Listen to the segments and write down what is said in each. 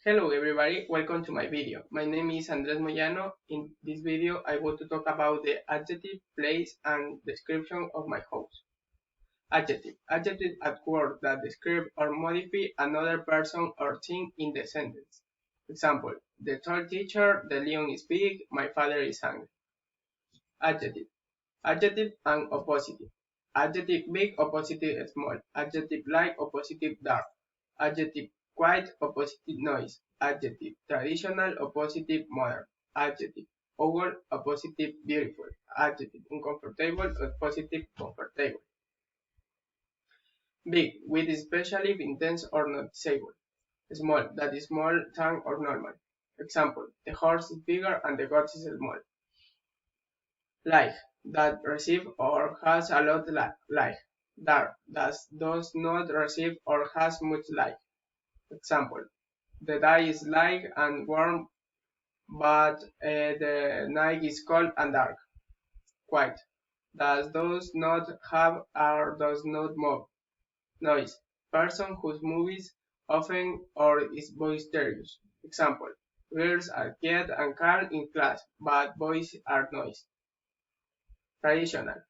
Hello everybody, welcome to my video. My name is Andres Moyano. In this video I want to talk about the adjective, place, and description of my house. Adjective. Adjective are words that describe or modify another person or thing in the sentence. Example, the tall teacher, the lion is big, my father is angry. Adjective. Adjective and oppositive. Adjective big, oppositive small. Adjective light, oppositive dark. Adjective quiet, oppositive noise. Adjective traditional, oppositive modern. Adjective oval, oppositive beautiful. Adjective uncomfortable, oppositive comfortable. Big, with especially intense or noticeable. Small, that is small, tongue or normal. Example, the horse is bigger and the goat is small. Like, that receive or has a lot like. Dark, that does not receive or has much like. Example, the day is light and warm, but the night is cold and dark. Quiet, that does not have or does not move. Noise, person whose movies often or is boisterous. Example, girls are quiet and calm in class, but boys are noisy. Traditional,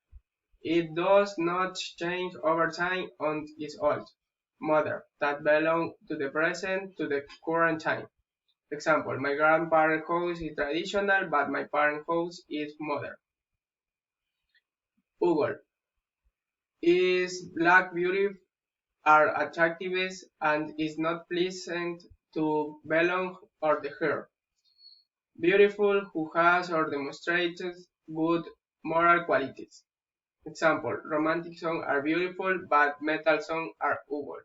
it does not change over time and is old. Modern, that belong to the present, to the current time. Example, my grandparents' house is traditional, but my parents' house is modern. Google is black beauty are attractive and is not pleasant to belong or the hair. Beautiful who has or demonstrates good moral qualities. Example, romantic songs are beautiful, but metal songs are ugly.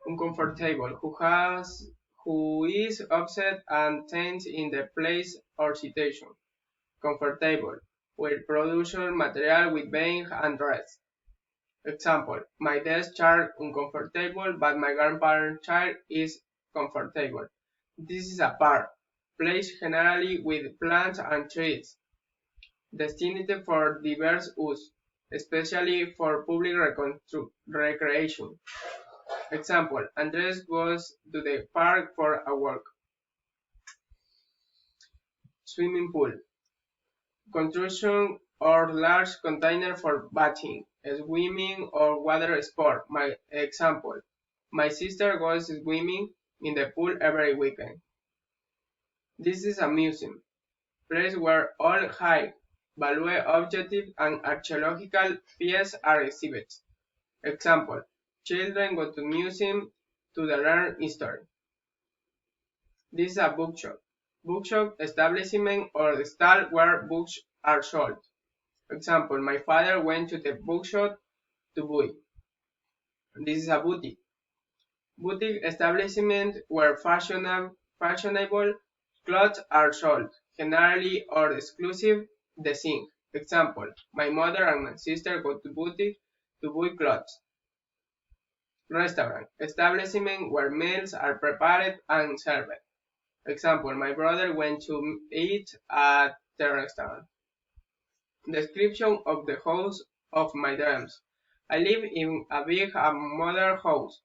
Uncomfortable who is upset and tense in the place or situation. Comfortable, will production material with being and rest. Example, my desk chair uncomfortable, but my grandparents' chair is comfortable. This is a park, place generally with plants and trees, destined for diverse use, especially for public recreation. Example, Andres goes to the park for a walk. Swimming pool, construction or large container for bathing, swimming or water sport. My example, my sister goes swimming in the pool every weekend. This is a museum, place where all high value objects and archaeological pieces are exhibited. Example, children go to museum to learn history. This is a bookshop. Bookshop establishment or stall where books are sold. Example, my father went to the bookshop to buy. This is a boutique. Boutique establishment where fashionable clothes are sold, generally or exclusive design. Example, my mother and my sister go to boutique to buy clothes. Restaurant, establishment where meals are prepared and served. Example, my brother went to eat at the restaurant. Description of the house of my dreams. I live in a big and modern house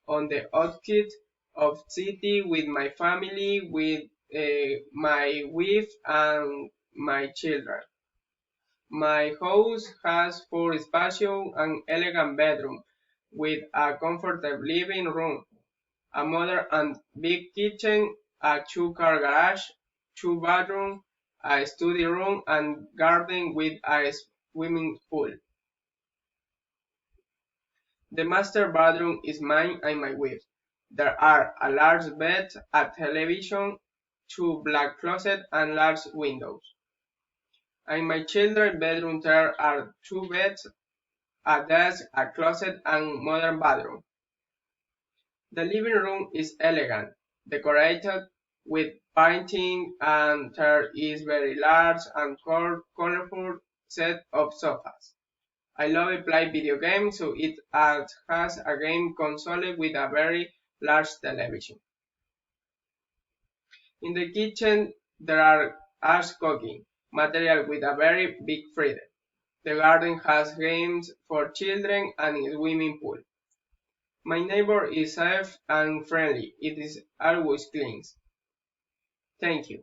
on the outskirts of city with my family, with my wife and my children. My house has four spacious and elegant bedrooms with a comfortable living room, a modern and big kitchen, a two-car garage, two bathrooms, a study room, and garden with a swimming pool. The master bedroom is mine and my wife. There are a large bed, a television, two black closets, and large windows. In my children's bedroom there are two beds, a desk, a closet, and modern bathroom. The living room is elegant, decorated with painting, and there is very large and colorful set of sofas. I love to play video games, so it has a game console with a very large television. In the kitchen there are ash cooking material with a very big freezer. The garden has games for children and a swimming pool. My neighbor is safe and friendly. It is always clean. Thank you.